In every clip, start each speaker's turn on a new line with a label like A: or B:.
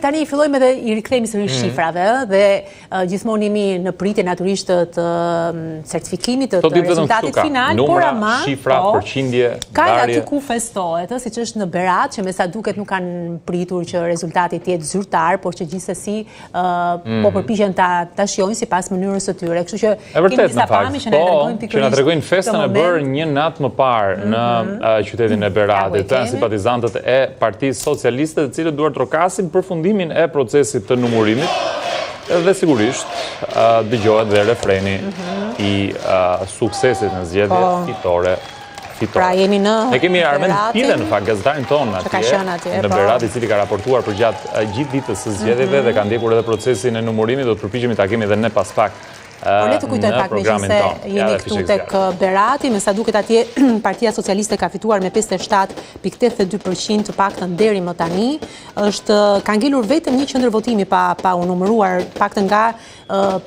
A: tani fillojmë edhe i rikthehemi sërish shifrave dhe gjithmonë jemi në pritje natyrisht të certifikimit të rezultatit final, por ama
B: shifra, përqindje,
A: ka aty ku festohet, siç është në Berat, që me sa duket nuk kanë pritur që rezultati të jetë zyrtar, por që gjithsesi po përpiqen ta shijojnë sipas mënyrës së tyre. Kështu që
B: kemi disa pamje që na tregojnë pikërisht. Që na tregojnë festën e bërë një natë më parë në qytetin e Beratit, të simpatizantët e Partisë Socialiste, të cilët duan trokasin përfundimin e procesit të numërimit dhe sigurisht dëgjohet dhe refreni i suksesit në zgjedhje fitore.
A: Pra jemi në
B: ne kemi Armend Pile në fakt gazetarin tonë atje në Berat, i cili ka raportuar për gjatë gjithë ditës së zgjedhjeve dhe ka ndjekur edhe procesin e numërimit. Do të përpiqemi ta kemi edhe ne pas pak.
A: Por le të kujtoj pak me që se jemi këtu tek Berati, me sa duket atje Partia Socialiste ka fituar me 57.82% të paktën deri më tani. Ka ngelur vetëm një qendër votimi pa u numëruar, paktën nga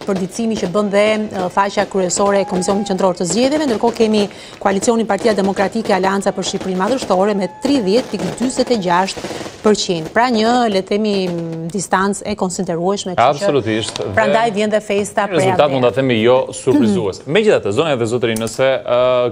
A: përditësimi që bën dhe faqja kryesore e Komisionit Qendror të Zgjedhjeve, ndërkohë kemi koalicionin Partia Demokratike Aleanca për Shqipërinë Madhështore me 30.46%. Pra një, le të themi, distancë e konsiderueshme.
B: Absolutisht.
A: Prandaj vjen dhe festa
B: rezultat mund ta themi jo surprizues. Megjithatë, zonja dhe zotëri, nëse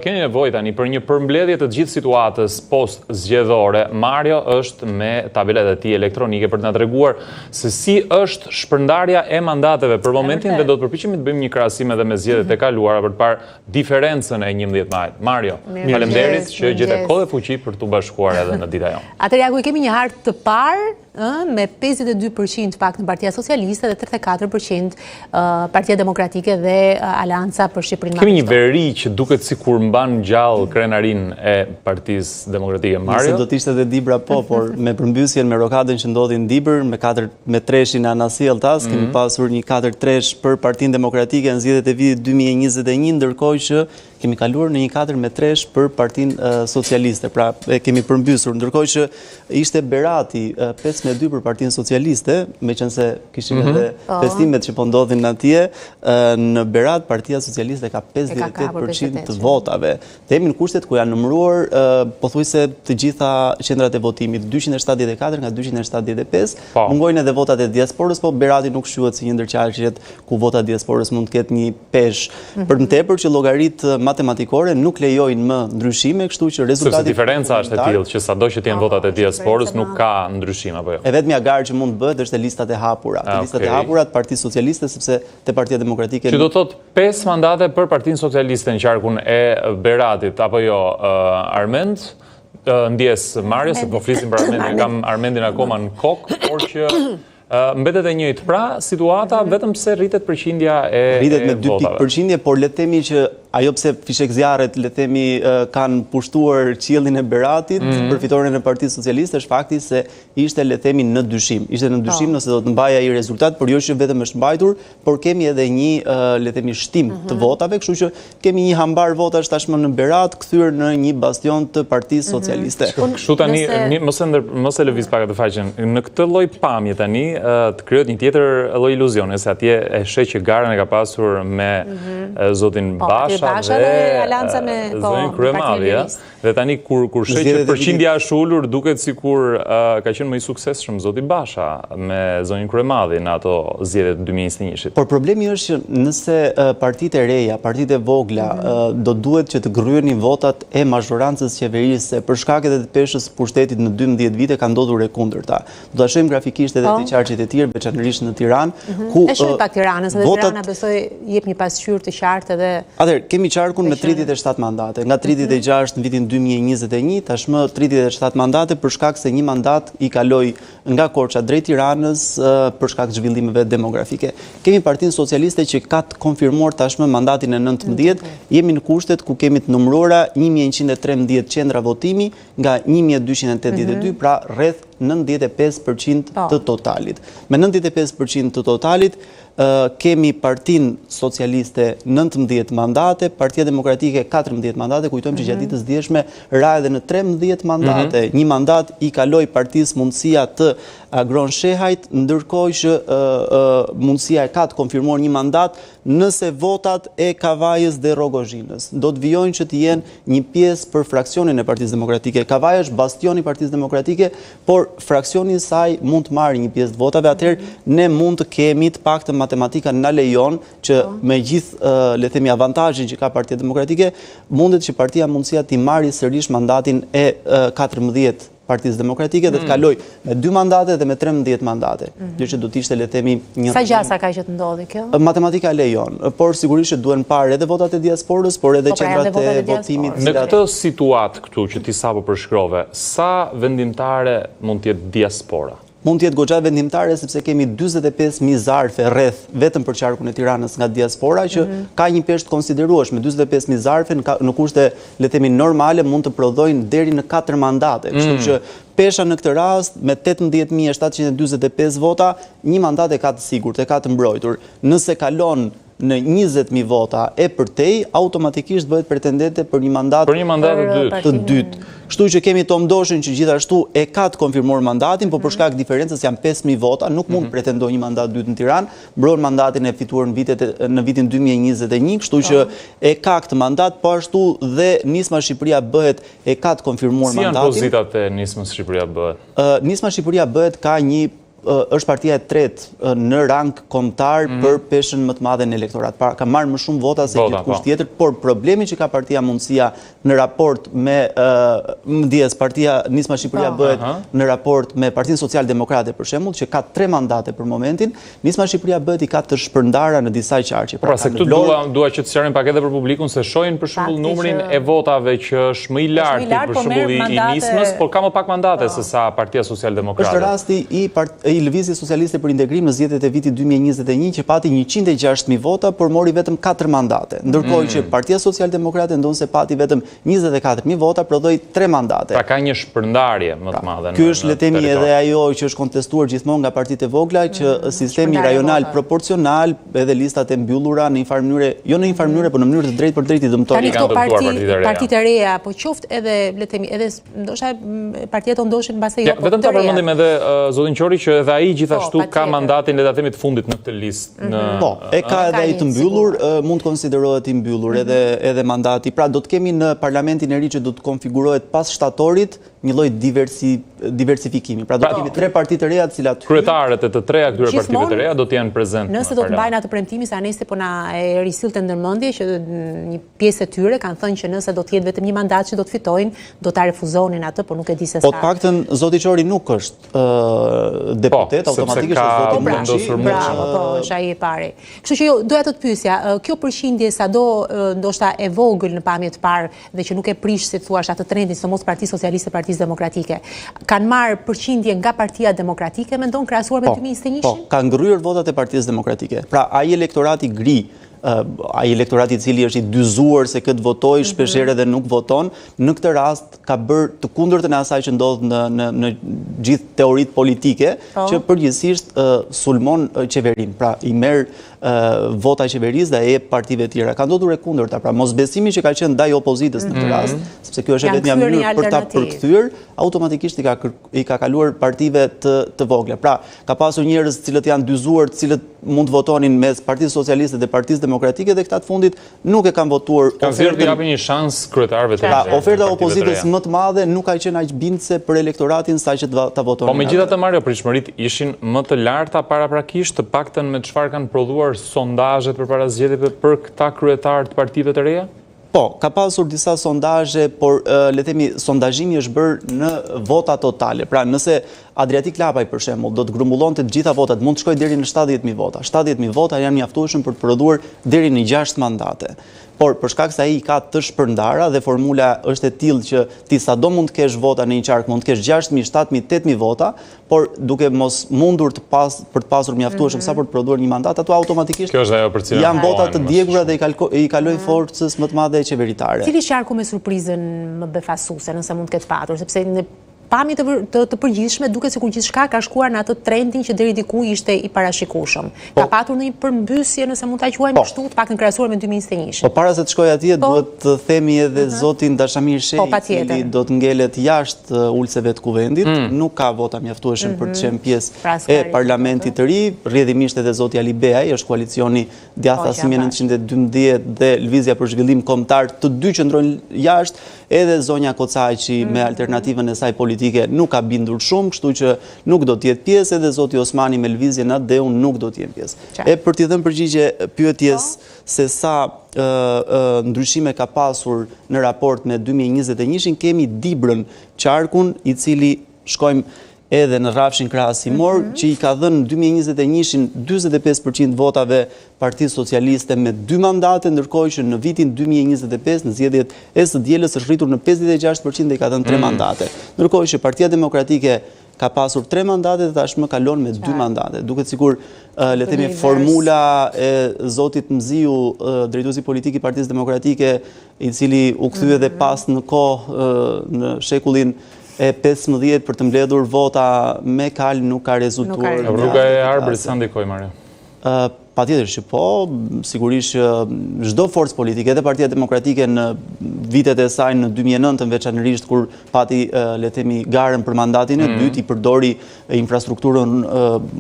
B: keni nevojë tani për një përmbledhje të gjithë situatës post zgjedhore, Mario është me tabelat e tij elektronike për të na treguar se si është shpërndarja e mandateve për momentin dhe do të përpiqemi të bëjmë një krahasim edhe me zgjedhjet e kaluara për të parë diferencën e 11 majit. Mario, faleminderit që gjetë kohë dhe fuqi për t'u bashkuar edhe në ditën jonë.
A: Atëherë ja ku kemi një hartë të parë me 52% pak në Partia Socialiste dhe 34% Partia Demokratike dhe Aleanca për Shqipërinë Madhështore.
B: Kemi një veri që duket sikur mban gjallë krenarin e Partisë Demokratike. Mario?
C: Nëse do të ishte edhe Dibra por me përmbysjen me rokadën që ndodhi në Dibër, me treshin e Anasjelltas, kemi pasur një 4-3 për Partinë Demokratike në zgjedhjet e vitit 2021, ndërkohë që kemi kaluar në një 4-3 për Partinë Socialiste. Pra kemi përmbysur, ndërkohë që ishte Berati 5-2 për Partinë Socialiste, meqense kishim edhe festimet që po ndodhin atje, në Berat Partia Socialiste ka 58% të votave. Dhe jemi në kushtet ku janë numëruar pothuajse të gjitha qendrat e votimit, 274 nga 275, mungojnë edhe votat e diasporës, po Berati nuk shquhet si një ndër qarqet ku votat diasporës mund të ketë një peshë. Për më tepër që llogaritë matematikore nuk lejojnë më ndryshime, kështu që rezultati...
B: Sepse diferenca është e tillë që sado që t'jenë votat e diasporës nuk ka ndryshim apo jo.
C: E vetmi agar që mund bëhet është listat e hapura. Listat e hapura të Partisë Socialiste, sepse te Partia Demokratike...
B: Që do thotë 5 mandate për Partinë Socialiste në qarkun e Beratit, apo jo, Armend? Ndjes Mario, se po flisim për Armendin, kam Armendin akoma në kokë, por që... mbetet e njëjtë. Pra, situata vetëm pse rritet përqindja e votave.
C: Rritet me 2 pikë përqindje, por le të themi që ajo pse fishek zjarret le të themi kanë pushtuar qiellin e Beratit për fitoren e Partisë Socialiste është fakti se ishte le të themi në dyshim. Ishte në dyshim nëse do të mbajë ai rezultat, por jo që vetëm është mbajtur, por kemi edhe një le të themi shtim të votave, kështu që kemi një hambar votash tashmë në Berat kthyer në një bastion të Partisë Socialiste.
B: Kështu tani mos e lëviz pak atë faqen. Në këtë lloj pamje tani të krijohet një tjetër lloj iluzioni, se atje e sheh që garën e ka pasur me zotin Basha dhe
A: Aleanca me
B: zonin Kryemadhi, dhe tani kur sheh që përqindja është ulur, duket sikur ka qenë më i suksesshëm zoti Basha me zonin Kryemadhi në ato zgjedhjet 2021-shit.
C: Por problemi është që nëse partitë e reja, partitë e vogla do duhet që të gryenin votat e mazhorancës qeverisë, për shkak edhe të peshës pushtetit në 12 vite ka ndodhur e kundërta. Do ta shohim grafikisht edhe te qarqet e tjerë, veçanërisht në Tiranë, ku
A: e shohim pak Tiranën, se Tirana besoj jep një pasqyrë të qartë edhe.
C: Atëherë kemi qarkun me 37 mandate, nga 36 në vitin 2021, tashmë 37 mandate për shkak se një mandat i kaloi nga Korça drejt Tiranës për shkak të zhvillimeve demografike. Kemi Partinë Socialiste që ka të konfirmuar tashmë mandatin e 19, jemi në kushtet ku kemi të numëruara 1113 qendra votimi nga 1282, pra rreth 95% të totalit. Me 95% të totalit, kemi Partinë Socialiste 19 mandate, Partia Demokratike 14 mandate, kujtojmë që gjatë ditës djeshme ra edhe në 13 mandate. Një mandat i kaloi Partisë mundësia të Agron Shehajt, ndërkohë që mundësia e ka të konfirmuar një mandat nëse votat e Kavajës dhe Rogozhinës do të vijojnë që të jenë një pjesë për fraksionin e Partisë Demokratike. Kavaja është bastioni i Partisë Demokratike, por fraksioni i saj mund të marrë një pjesë të votave, atëherë ne mund të kemi të paktën matematika na lejon që me gjithë le themi avantazhin që ka Partia Demokratike, mundet që Partia mundësia të marrë sërish mandatin e 14 Partisë Demokratike dhe të kaloj me 2 mandate dhe me 13 mandate. Gjë që do të ishte le themi një.
A: Sa gjasa ka që të ndodhi kjo?
C: Matematika lejon, por sigurisht që duhen parë edhe votat e diasporës, por edhe qendrat e votimit.
B: Në këtë situatë këtu që ti sapo përshkrove, sa vendimtare mund të jetë diaspora?
C: Mund të jetë goxha vendimtare sepse kemi 45.000 zarfe rreth vetëm për qarkun e Tiranës nga diaspora që ka një peshë të konsiderueshme. 45.000 zarfe në kushte le themi normale mund të prodhojnë deri në 4 mandate. Kështu që pesha në këtë rast me 18.745 vota, një mandat e ka të sigurt, e ka të mbrojtur. Nëse kalon në 20.000 vota e përtej, automatikisht bëhet pretendente për një mandat të dytë. Kështu që kemi Tom Doshin që gjithashtu e ka të konfirmuar mandatin, por për shkak diferencës janë 5.000 vota, nuk mund pretendoj një mandat dytë në Tiranë, mbron mandatin e fituar në vitin 2021, kështu që e ka këtë mandat, po ashtu dhe Nisma Shqipëria bëhet e ka të konfirmuar mandatin.
B: Si janë pozitat e Nismës Shqipëria bëhet?
C: Nisma Shqipëria bëhet ka një është partia e tretë në rang kombëtar për peshën më të madhe në elektorat. Ka marrë më shumë vota se gjithkusht tjetër, por problemi që ka Partia Mundësia në raport me partia Nisma Shqipëria bëhet në raport me Partinë Social-Demokrate për shembull, që ka 3 mandate për momentin, Nisma Shqipëria bëhet i ka të shpërndara në disa qarqe.
B: Pra se këtu dua që të sqarojmë pak edhe për publikun se shohin për shembull numrin e votave që është më i lartë për shembull i Nismës, por ka më pak mandate se sa Partia Social-Demokrate.
C: Është rasti i Lëvizjes Socialiste për Integrim në zgjedhjet e vitit 2021 që pati 106.000 vota, por mori vetëm 4 mandate. Ndërkohë që Partia Social-Demokrate ndonse pati vetëm 24.000 vota, prodhoi 3 mandate.
B: Pra ka një shpërndarje më të madhe.
C: Ky është le të themi edhe ajo që është kontestuar gjithmonë nga partitë e vogla, që sistemi rajonal proporcional edhe listat e mbyllura në një farë mënyrë, jo në një farë mënyrë, por në mënyrë të drejtë për drejtë i dëmtojnë.
A: Partitë e reja, po qoftë edhe le të themi edhe ndoshta partitë ndoshin mbase jo.
B: Vetëm ta përmendim edhe zotin Qori që edhe ai gjithashtu ka mandatin le ta themi të fundit në këtë listë.
C: Po, e ka edhe ai të mbyllur, mund të konsiderohet i mbyllur edhe mandati. Pra do të kemi në parlamentin e ri që do të konfigurohet pas shtatorit një lloj diversifikimi. Pra do të kemi 3 parti të reja të cilat
B: kryetarët e të treja këtyre partive të reja do të jenë prezente.
A: Nëse do të mbajnë atë premtimi se Anesti po na e risillte ndërmendje që një pjesë e tyre kanë thënë që nëse do të jetë vetëm një mandat që do të fitojnë, do ta refuzonin atë, por nuk e di se sa.
C: Po të paktën zoti Qori nuk është deputet, automatikisht është zoti Mundshi.
A: Bravo, po, është ai i pari. Kështu që doja të pyesja, kjo përqindje sado ndoshta e vogël në pamje të parë dhe që nuk e prish si thua atë trendin, sidomos Partia Socialiste, Partisë Demokratike, kanë marrë përqindje nga Partia Demokratike, mendon krahasuar me 2021?
C: Po, kanë ngryer votat e Partisë Demokratike. Pra ai elektorati gri, ai elektorati i cili është i dyzuar se këtë votoi shpeshherë dhe nuk voton, në këtë rast ka bërë të kundërtën e asaj që ndodh në gjithë teoritë politike, që përgjithsisht sulmon qeverinë. Pra i merr vota e qeverisë dhe e partive tjera. Ka ndodhur e kundërta, pra mosbesimi që ka qenë ndaj opozitës në këtë rast, sepse kjo është vetëm një mënyrë për ta përkthyer, automatikisht i ka kaluar partive të vogla. Pra ka pasur njerëz të cilët janë dyzuar, të cilët mund të votonin mes Partisë Socialiste dhe Partisë Demokratike dhe këta të fundit nuk e kanë votuar.
B: Kanë thirrur të japin një shans kryetarëve të
C: reja. Oferta e opozitës më të madhe nuk ka qenë aq bindëse për elektoratin sa që ta votonin.
B: Po megjithatë Mario, pritshmëritë ishin më të larta paraprakisht, të paktën me çfarë kanë prodhuar sondazhet përpara zgjedhjeve për këta kryetarë të partive të reja?
C: Po, ka pasur disa sondazhe, por le të themi sondazhimi është bërë në vota totale. Pra nëse Adriatik Lapaj për shembull do të grumbullonte të gjitha votat, mund të shkojë deri në 70.000 vota. 70.000 vota janë mjaftueshëm për të prodhuar deri në 6 mandate. Por për shkak se ai ka të shpërndara dhe formula është e tillë që ti sado mund të kesh vota në një qark, mund të kesh 6.000, 7.000, 8.000 vota, por duke mos mundur për të pasur mjaftueshëm sa për të prodhuar një mandat, ato automatikisht janë vota të djegura dhe i kalojnë forcës më të madhe qeveritare.
A: Cili është qarku me surprizën më befasuese, nëse mund të ketë patur, sepse pamje të përgjithshme, duket sikur gjithçka ka shkuar në atë trendin që deri diku ishte i parashikueshëm. Ka patur ndonjë përmbysje, nëse mund ta quajmë ashtu, të paktën krahasuar me 2021.
C: Po para se të shkoj atje, duhet të themi edhe zotin Dashamir Shej, i cili do të ngelet jashtë ulseve të kuvendit, nuk ka vota mjaftueshëm për të qenë pjesë e parlamentit të ri, rrjedhimisht edhe zoti Ali Beaj, është koalicioni Djathtas 1912 dhe Lëvizja për Zhvillim Kombëtar, të dy qëndrojnë jashtë, edhe zonja Kocaqi me alternativën e saj politike nuk ka bindur shumë, kështu që nuk do të jetë pjesë, edhe zoti Osmani me Lëvizjen Atë nuk do të jenë pjesë. E për t'i dhënë përgjigje pyetjes se sa ndryshime ka pasur në raport me 2021, kemi Dibrën Qarkun, i cili shkojmë edhe në rrafshin krahasimor, që i ka dhënë 2021 45% votave Partisë Socialiste me 2 mandate, ndërkohë që në vitin 2025 në zgjedhjet e së dielës është rritur në 56% dhe i ka dhënë 3 mandate. Ndërkohë që Partia Demokratike ka pasur 3 mandate dhe tashmë kalon me 2 mandate. Duket sikur le të themi formula e zotit Mziu, drejtuesi politik i Partisë Demokratike, i cili u kthye edhe pas në kohë në shekullin e 15 për të mbledhur vota me kal nuk ka rezultuar.
B: Rruga e Arbërit sa ndikoi, Mario?
C: Patjetër që po, sigurisht që çdo forcë politike, edhe Partia Demokratike në vitet e saj në 2009, veçanërisht kur pati le të themi garën për mandatin e dytë, i përdori infrastrukturën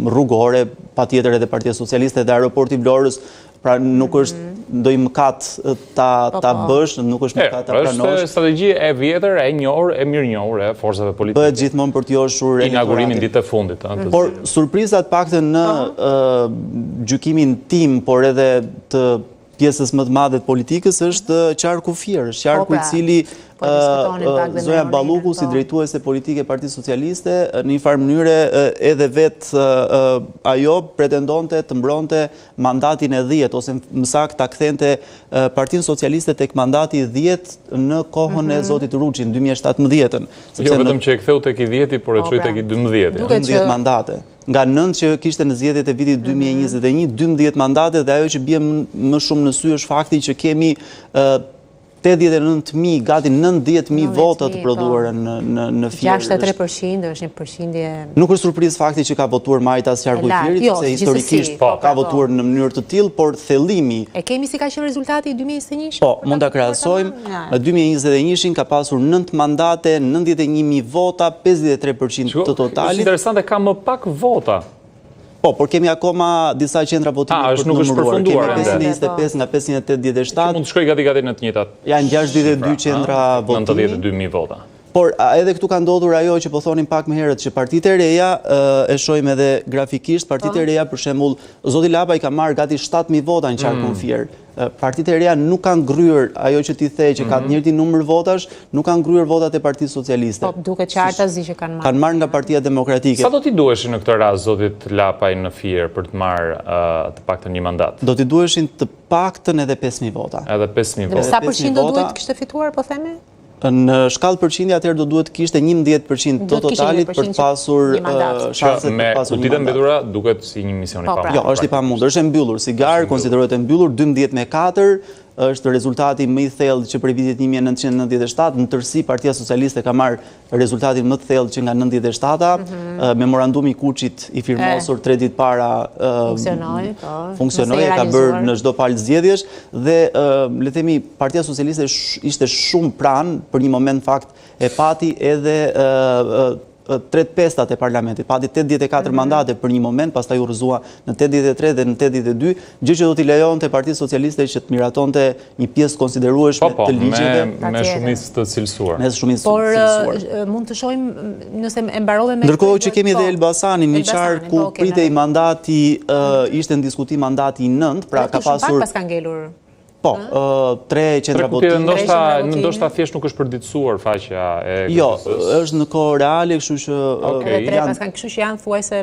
C: rrugore, patjetër edhe Partia Socialiste dhe aeroporti Vlorës, pra nuk është ndonjë mëkat ta bësh, nuk është mëkat ta pranosh.
B: Është strategji e vjetër, e njohur, e mirënjohur e forcave politike.
C: Bëhet gjithmonë për të joshur
B: inaugurimin ditët e fundit.
C: Por surprizat paktën në gjykimin tim, por edhe të pjesës më të madhe të politikës është Qarku Fier, qarku i cili Zoja Balluku si drejtuese politike e Partisë Socialiste në një farë mënyre edhe vetë ajo pretendonte të mbronte mandatin e 10 ose më saktë ta kthente Partinë Socialiste tek mandati 10 në kohën e zotit Ruçin 2017.
B: Jo vetëm që e ktheu tek i 10, por e çoi tek i 12.
C: 12 mandate. Nga 9 që kishte në zgjedhjet e vitit 2021, 12 mandate, dhe ajo që bie më shumë në sy është fakti që kemi 89.000, gati 90.000 vota të prodhuara në Fier.
A: 63% është një përqindje.
C: Nuk është surprizë fakti që ka votuar Majtas Qarku i Fierit, sepse historikisht ka votuar në mënyrë të tillë, por thellimi.
A: E kemi si ka qenë rezultati i 2021?
C: Po, mund ta krahasojmë. Në 2021 ka pasur 9 mandate, 91.000 vota, 53% të totalit.
B: Është interesante, ka më pak vota.
C: Po, por kemi akoma disa qendra votimi për të numëruar. Kemi 525 nga 587.
B: Mund të shkoj gati në të njëjtat.
C: Janë 62 qendra votimi.
B: 92.000 vota.
C: Por edhe këtu ka ndodhur ajo që po thonim pak më herët, që partitë e reja, e shohim edhe grafikisht, partitë e reja, për shembull, zoti Lapaj ka marrë gati 7.000 vota në Qarkun Fier. Partitë e reja nuk kanë ngryer ajo që ti the që ka të njëjtin numër votash, nuk kanë ngryer votat e Partisë Socialiste.
A: Po, duket qartë zi që kanë marrë.
C: Kanë marrë nga Partia Demokratike.
B: Sa do t'i duheshin në këtë rast zotit Lapaj në Fier për të marrë të paktën një mandat?
C: Do t'i duheshin të paktën edhe 5.000 vota.
B: Edhe 5.000 vota.
A: Sa përqind do duhet të kishte fituar, po themi?
C: Në shkallë përqindje atëherë do duhet kishte 11% të totalit për të pasur shanset për pasur një mandat.
B: Kutitë mbetura duket si një mision i pamundur.
C: Jo, është i pamundur, është e mbyllur. Si garë konsiderohet e mbyllur, 12-4 është rezultati më i thellë që prej vitit 1997, në tërësi Partia Socialiste ka marrë rezultatin më të thellë që nga 97-a, memorandumi Kuçit i firmosur 3 ditë para funksionoi, ka bërë në çdo palë zgjedhjesh dhe le të themi Partia Socialiste ishte shumë pranë për një moment fakt e pati edhe 3/5 e parlamentit, pati 84 mandate për një moment, pastaj u rrëzua në 83 dhe në 82, gjë që do t'i lejonte Partisë Socialiste që të miratonte një pjesë konsiderueshme të ligjeve
B: me shumicë të cilësuar.
A: Por mund të shohim nëse e mbarove me.
C: Ndërkohë që kemi edhe Elbasanin, një qark ku pritej mandati, ishte në diskutim mandati i 9, pra ka pasur.
A: Pas ka ngelur.
C: Po, 3 qendra votimi.
B: Ndoshta thjesht nuk është përditësuar faqja e.
C: Jo, është në kohë reale, kështu që
A: janë, kështu që janë thuajse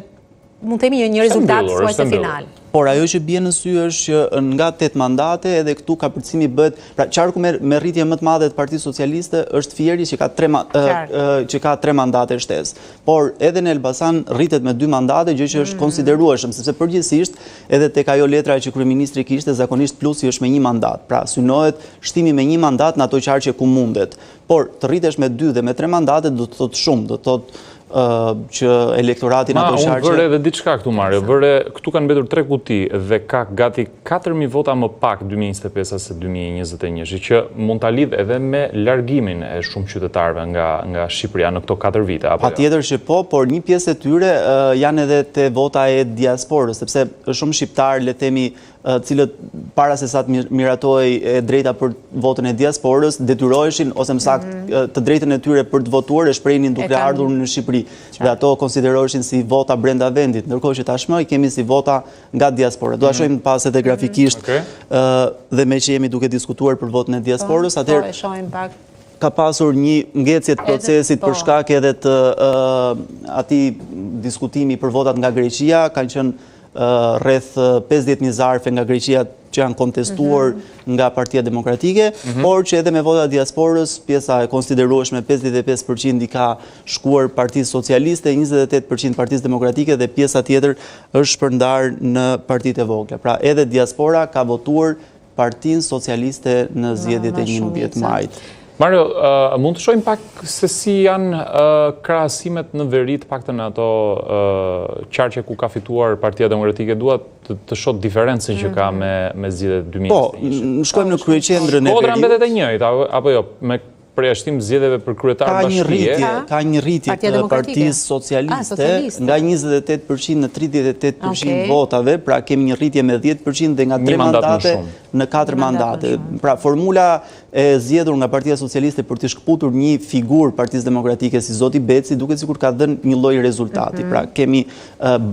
A: mund të themi një rezultat thuajse final.
C: Por ajo që bie në sy është që nga 8 mandate edhe këtu ka përcimi bëhet, pra qarku me rritje më të madhe të Partisë Socialiste është Fieri që ka 3 mandate shtesë. Por edhe në Elbasan rritet me 2 mandate, gjë që është konsiderueshëm, sepse përgjithsisht edhe tek ajo letra që kryeministri kishte zakonisht plusi është me 1 mandat. Pra synohet shtimi me 1 mandat në ato qarqe ku mundet. Por të rritesh me 2 dhe me 3 mandate do të thotë shumë, do të thotë që elektoratin ato qarqe...
B: Unë vërre edhe diçka këtu, Mario. Vërre, këtu kanë mbetur 3 kuti dhe ka gati 4.000 vota më pak 2025 se 2021, që mund ta lidh edhe me largimin e shumë qytetarëve nga Shqipëria në këto 4 vite.
C: Patjetër që po, por një pjesë e tyre janë edhe te vota e diasporës, sepse shumë shqiptarë, le themi, cilët para se sa të miratoj e drejta për votën e diasporës, detyroheshin ose më saktë të drejtën e tyre për të votuar e shprehnin duke ardhur në Shqipëri. Dhe ato konsideroheshin si vota brenda vendit, ndërkohë që tashmë i kemi si vota nga diaspora. Do ta shohim pas edhe grafikisht dhe me që jemi duke diskutuar për votën e diasporës, atëherë ka pasur një ngecje të procesit për shkak edhe të atij diskutimi për votat nga Greqia, kanë qenë rreth 50.000 zarfe nga Greqia që janë kontestuar nga Partia Demokratike, por që edhe me vota diasporës, pjesa e konsiderueshme 55% i ka shkuar Partisë Socialiste, 28% Partisë Demokratike dhe pjesa tjetër është shpërndar në partitë e vogla. Pra edhe diaspora ka votuar Partinë Socialiste në zgjedhjet e 11 majit.
B: Mario, mund të shohim pak se si janë krahasimet në veri të paktën në ato qarqe ku ka fituar Partia Demokratike, dua të shoh diferencën që ka me zgjedhjet 2021.
C: Po, shkojmë në kryeqendrën e
B: Kodra mbetet e njëjtë apo jo, me përjashtim zgjedhjeve për kryetar bashkie.
C: Ka një rritje të Partisë Socialiste nga 28% në 38% votave, pra kemi një rritje me 10% dhe nga 3 mandate në 4 mandate. Pra formula e zgjedhur nga Partia Socialiste për të shkëputur një figurë Partisë Demokratike si Zoti Beci, duket sikur ka dhënë një lloj rezultati. Pra kemi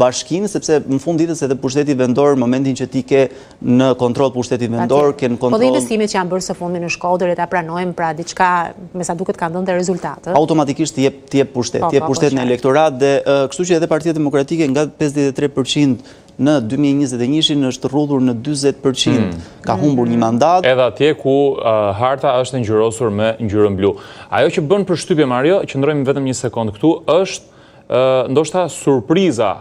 C: bashkinë, sepse në fund ditës edhe pushteti vendor, momentin që ti ke në kontroll pushtetit vendor, ke në kontroll.
A: Po dhe investimet që janë bërë së fundi në Shkodër, ta pranojmë, pra diçka me sa duket kanë dhënë rezultate.
C: Automatikisht të jep pushtet në elektorat dhe kështu që edhe Partia Demokratike nga 53% në 2021 është rrudhur në 40%, ka humbur një mandat.
B: Edhe atje ku harta është ngjyrosur me ngjyrën blu. Ajo që bën përshtypje, Mario, qëndrojmë vetëm një sekond këtu, është ndoshta surpriza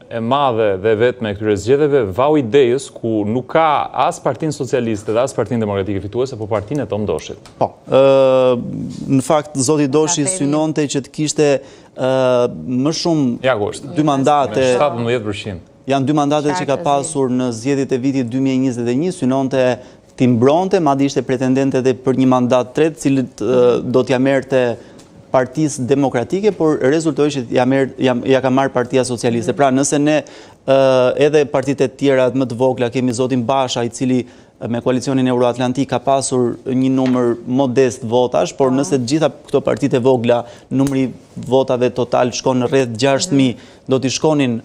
B: e madhe dhe vetme këtyre zgjedhjeve vau idejës ku nuk ka as Partinë Socialiste dhe as Partinë Demokratike fituese, po Partinë e Tom Doshit.
C: Po, në fakt zoti Doshi synonte që të kishte më shumë 2 mandate.
B: 17%.
C: Janë 2 mandate që ka pasur në zgjedhjet e vitit 2021, synonte t'i mbronte, madje ishte pretendente edhe për një mandat tret, cilët do t'ja merrte Partisë Demokratike, por rezultoi që ja ka marrë Partia Socialiste. Pra nëse ne edhe partitë e tjera më të vogla kemi zotin Basha, i cili me koalicionin Euroatlantik ka pasur një numër modest votash, por nëse gjitha këto partitë e vogla, numri votave total shkon në rreth 6.000, do t'i shkonin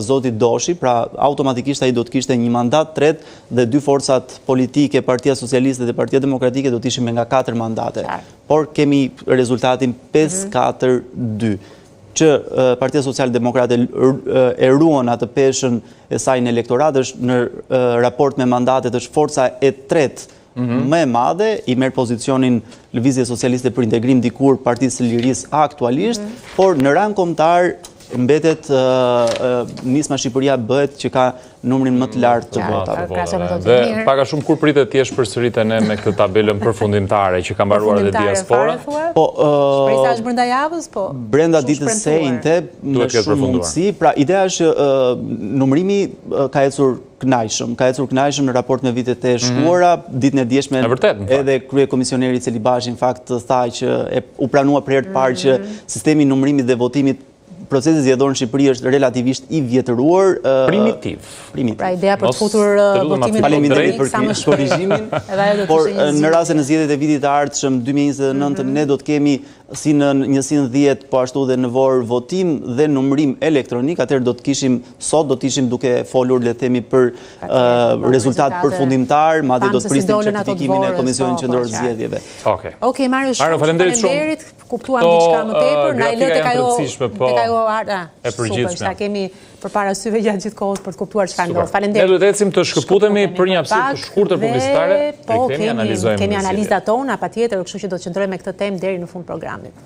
C: zotit Doshi, pra automatikisht ai do të kishte një mandat tret dhe 2 forcat politike, Partia Socialiste dhe Partia Demokratike do t'ishin me nga 4 mandate. Por kemi rezultatin 5-4-2. Që Partia Social-Demokrate e ruan atë peshën e saj në elektorat, është në raport me mandatet, është forca e tretë më e madhe, i merr pozicionin Lëvizje Socialiste për Integrim dikur Partisë së Lirisë aktualisht, por në rang kombëtar mbetet Nisma Shqipëria bëhet që ka numrin më të lartë të votave.
B: Dhe paka shumë kur pritet t'jesh përsërite ne me këtë tabelën përfundimtare që ka mbaruar dhe diaspora?
A: Shpresa është brenda javës, po?
C: Brenda ditës së njëjtë me shumë mundësi. Pra ideja është numrimi ka ecur kënaqshëm në raport me vitet e shkuara. Ditën e dieshme edhe kryekomisioneri Celibashi në fakt tha që u pranua për herë të parë që sistemi i numrimit dhe votimit procesi zgjedhor në Shqipëri është relativisht i vjetëruar.
B: Primitiv.
A: Pra ideja për të futur votimin
C: faleminderit për korrigjimin. Por në rastin e zgjedhjeve të vitit të ardhshëm 2029 ne do të kemi si në 110 po ashtu dhe në vor votim dhe numrim elektronik, atëherë do të kishim sot, do të ishim duke folur le themi për rezultat përfundimtar, madje do të prisnim certifikimin e Komisionit Qendror të Zgjedhjeve.
A: Okej, Mario, faleminderit. Kuptuam diçka më tepër, na i lë tek ajo
B: e përgjithshme.
A: përpara syve gjatë gjithë kohës për të kuptuar çfarë ndodh. Faleminderit.
B: Ne duhet të ecim të shkëputemi për një hapësirë të shkurtër publicitare.
A: Po, kemi analizat tona, patjetër, kështu që do të qëndrojmë me këtë temë deri në fund programit.